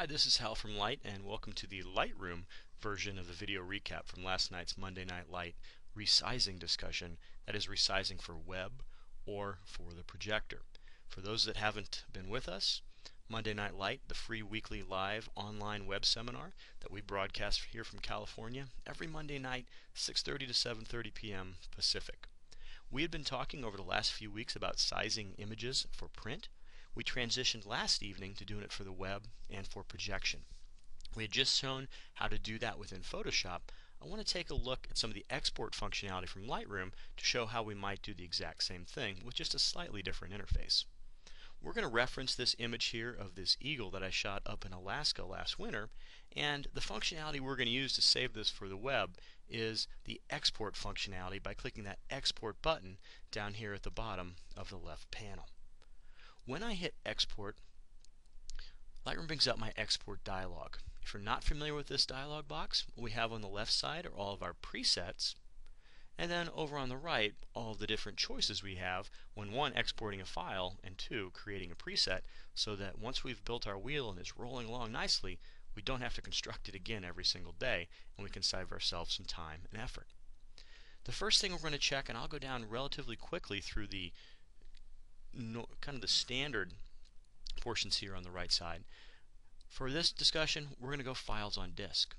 Hi, this is Hal from Light, and welcome to the Lightroom version of the video recap from last night's Monday Night Light resizing discussion. That is resizing for web or for the projector. For those that haven't been with us, Monday Night Light, the free weekly live online web seminar that we broadcast here from California every Monday night, 6:30 to 7:30 p.m. Pacific. We had been talking over the last few weeks about sizing images for print. We transitioned last evening to doing it for the web and for projection. We had just shown how to do that within Photoshop. I want to take a look at some of the export functionality from Lightroom to show how we might do the exact same thing with just a slightly different interface. We're going to reference this image here of this eagle that I shot up in Alaska last winter, and the functionality we're going to use to save this for the web is the export functionality by clicking that export button down here at the bottom of the left panel. When I hit export, Lightroom brings up my export dialog. If you're not familiar with this dialog box, what we have on the left side are all of our presets, and then over on the right, all of the different choices we have when one, exporting a file, and two, creating a preset, so that once we've built our wheel and it's rolling along nicely, we don't have to construct it again every single day, and we can save ourselves some time and effort. The first thing we're going to check, and I'll go down relatively quickly through the kind of the standard portions here on the right side. For this discussion, we're going to go Files on Disk.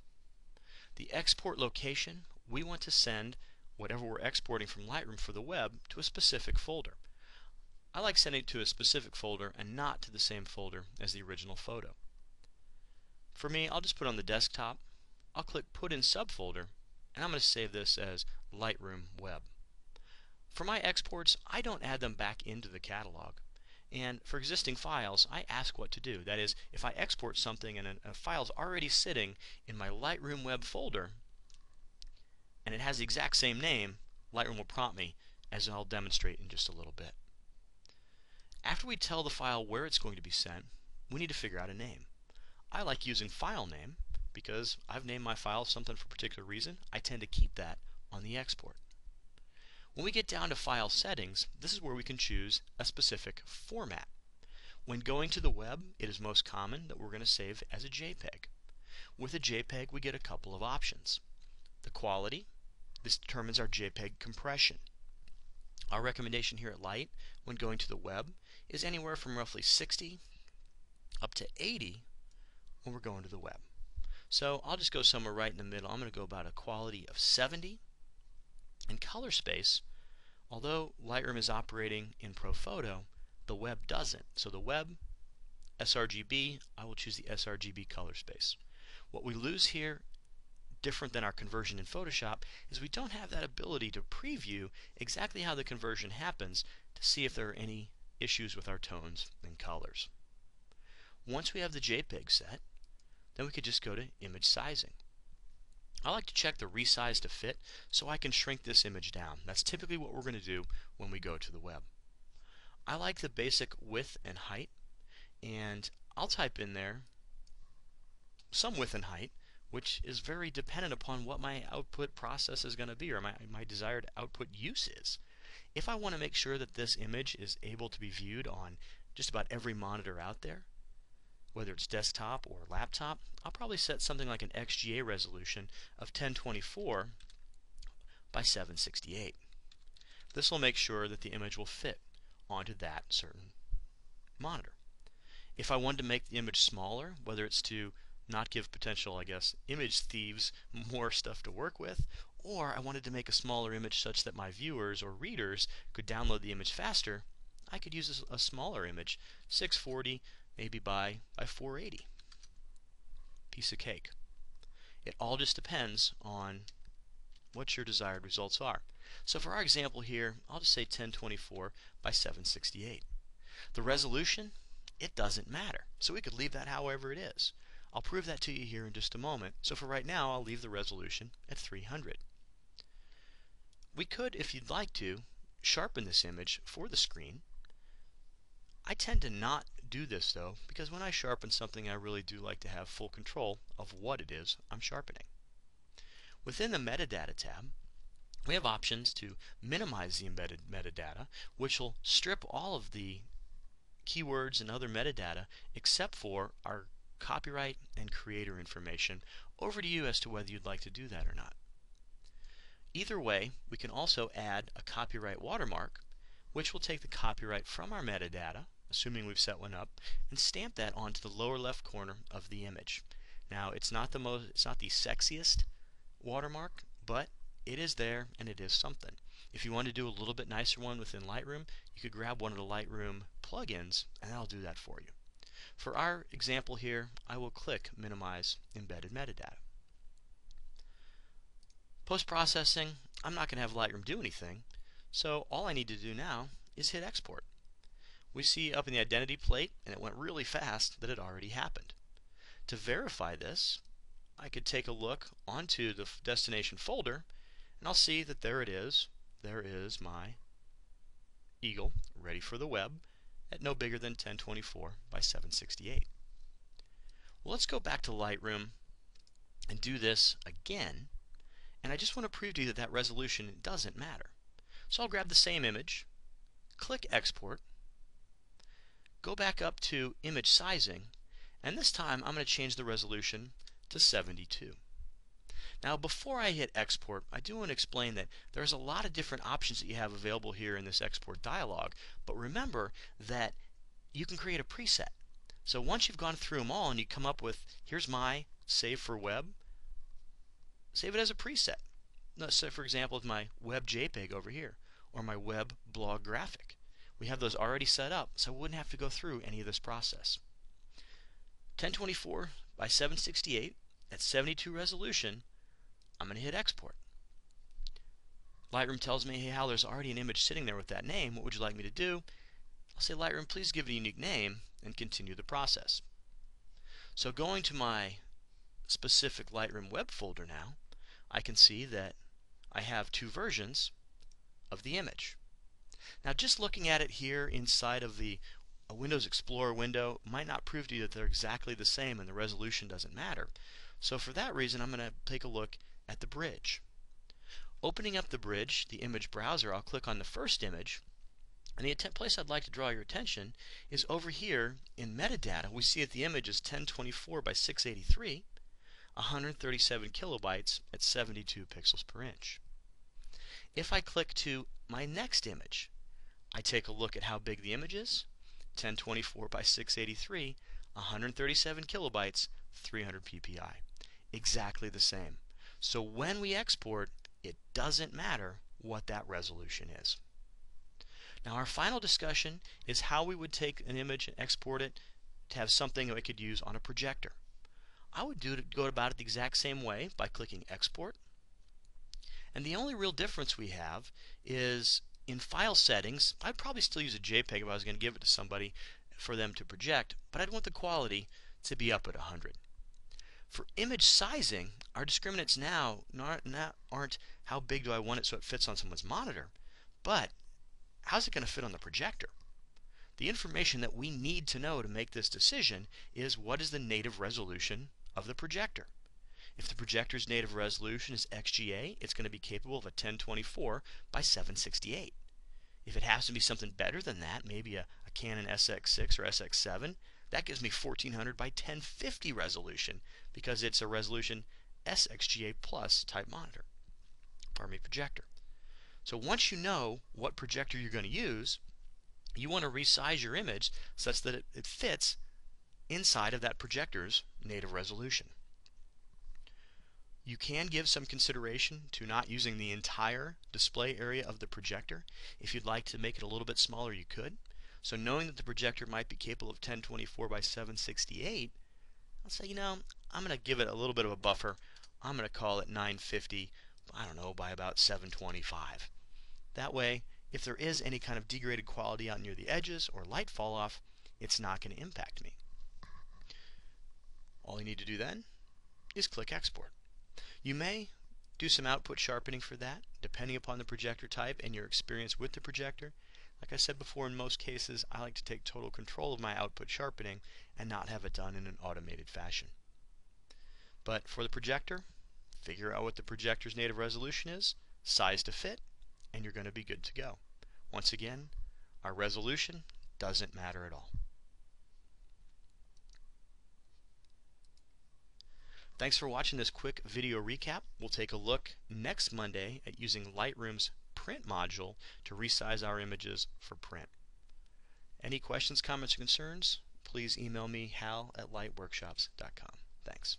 The export location, we want to send whatever we're exporting from Lightroom for the web to a specific folder. I like sending it to a specific folder and not to the same folder as the original photo. For me, I'll just put it on the desktop. I'll click Put in Subfolder, and I'm going to save this as Lightroom Web. For my exports, I don't add them back into the catalog. And for existing files, I ask what to do. That is, if I export something and a file's already sitting in my Lightroom Web folder, and it has the exact same name, Lightroom will prompt me, as I'll demonstrate in just a little bit. After we tell the file where it's going to be sent, we need to figure out a name. I like using file name because I've named my file something for a particular reason. I tend to keep that on the export. When we get down to file settings, this is where we can choose a specific format. When going to the web, it is most common that we're going to save as a JPEG. With a JPEG, we get a couple of options. The quality, this determines our JPEG compression. Our recommendation here at Light, when going to the web, is anywhere from roughly 60 up to 80 when we're going to the web. So I'll just go somewhere right in the middle. I'm going to go about a quality of 70. And color space, although Lightroom is operating in ProPhoto, the web doesn't. So the web, sRGB, I will choose the sRGB color space. What we lose here, different than our conversion in Photoshop, is we don't have that ability to preview exactly how the conversion happens to see if there are any issues with our tones and colors. Once we have the JPEG set, then we could just go to image sizing. I like to check the resize to fit so I can shrink this image down. That's typically what we're going to do when we go to the web. I like the basic width and height, and I'll type in there some width and height, which is very dependent upon what my output process is going to be, or my desired output use is. If I want to make sure that this image is able to be viewed on just about every monitor out there, whether it's desktop or laptop, I'll probably set something like an XGA resolution of 1024 by 768. This will make sure that the image will fit onto that certain monitor. If I wanted to make the image smaller, whether it's to not give potential, image thieves more stuff to work with, or I wanted to make a smaller image such that my viewers or readers could download the image faster, I could use a smaller image, 640 maybe by 480. Piece of cake. It all just depends on what your desired results are. So for our example here, I'll just say 1024 by 768. The resolution, it doesn't matter. So we could leave that however it is. I'll prove that to you here in just a moment. So for right now, I'll leave the resolution at 300. We could, if you'd like to, sharpen this image for the screen. I tend to not do this though, because when I sharpen something, I really do like to have full control of what it is I'm sharpening. Within the Metadata tab, we have options to minimize the embedded metadata, which will strip all of the keywords and other metadata except for our copyright and creator information. Over to you as to whether you'd like to do that or not. Either way, we can also add a copyright watermark, which will take the copyright from our metadata, assuming we've set one up, and stamp that onto the lower left corner of the image. Now, it's not the sexiest watermark, but it is there and it is something. If you want to do a little bit nicer one within Lightroom, you could grab one of the Lightroom plugins and that'll do that for you. For our example here, I will click Minimize Embedded Metadata. Post-processing, I'm not going to have Lightroom do anything, so all I need to do now is hit Export. We see up in the identity plate, and it went really fast, that it already happened. To verify this, I could take a look onto the destination folder, and I'll see that there it is. There is my eagle ready for the web at no bigger than 1024 by 768. Well, let's go back to Lightroom and do this again. And I just want to prove to you that that resolution doesn't matter. So I'll grab the same image, click Export, go back up to Image Sizing, and this time I'm going to change the resolution to 72. Now before I hit Export, I do want to explain that there's a lot of different options that you have available here in this export dialog, but remember that you can create a preset. So once you've gone through them all and you come up with, here's my save for web, save it as a preset. Let's say, for example, with my web JPEG over here, or my web blog graphic. We have those already set up, so I wouldn't have to go through any of this process. 1024 by 768 at 72 resolution, I'm going to hit Export. Lightroom tells me, hey Hal, there's already an image sitting there with that name. What would you like me to do? I'll say, Lightroom, please give it a unique name, and continue the process. So going to my specific Lightroom web folder now, I can see that I have two versions of the image. Now just looking at it here inside of the Windows Explorer window might not prove to you that they're exactly the same and the resolution doesn't matter. So for that reason, I'm going to take a look at the bridge. Opening up the bridge, the image browser, I'll click on the first image, and the place I'd like to draw your attention is over here in metadata. We see that the image is 1024 by 683, 137 kilobytes at 72 pixels per inch. If I click to my next image, I take a look at how big the image is, 1024 by 683, 137 kilobytes, 300 ppi. Exactly the same. So when we export, it doesn't matter what that resolution is. Now our final discussion is how we would take an image and export it to have something that we could use on a projector. I would go about it the exact same way by clicking Export. And the only real difference we have is in file settings, I'd probably still use a JPEG if I was going to give it to somebody for them to project, but I'd want the quality to be up at 100. For image sizing, our discriminants now aren't how big do I want it so it fits on someone's monitor, but how's it going to fit on the projector? The information that we need to know to make this decision is what is the native resolution of the projector. If the projector's native resolution is XGA, it's going to be capable of a 1024 by 768. If it has to be something better than that, maybe a Canon SX6 or SX7, that gives me 1400 by 1050 resolution because it's a resolution SXGA plus type monitor. Pardon me, projector. So once you know what projector you're going to use, you want to resize your image such that it fits inside of that projector's native resolution. You can give some consideration to not using the entire display area of the projector. If you'd like to make it a little bit smaller, you could. So knowing that the projector might be capable of 1024 by 768, I'll say, you know, I'm going to give it a little bit of a buffer. I'm going to call it 950, I don't know, by about 725. That way, if there is any kind of degraded quality out near the edges or light fall off, it's not going to impact me. All you need to do then is click Export. You may do some output sharpening for that, depending upon the projector type and your experience with the projector. Like I said before, in most cases, I like to take total control of my output sharpening and not have it done in an automated fashion. But for the projector, figure out what the projector's native resolution is, size to fit, and you're going to be good to go. Once again, our resolution doesn't matter at all. Thanks for watching this quick video recap. We'll take a look next Monday at using Lightroom's print module to resize our images for print. Any questions, comments, or concerns, please email me, hal@lightworkshops.com. Thanks.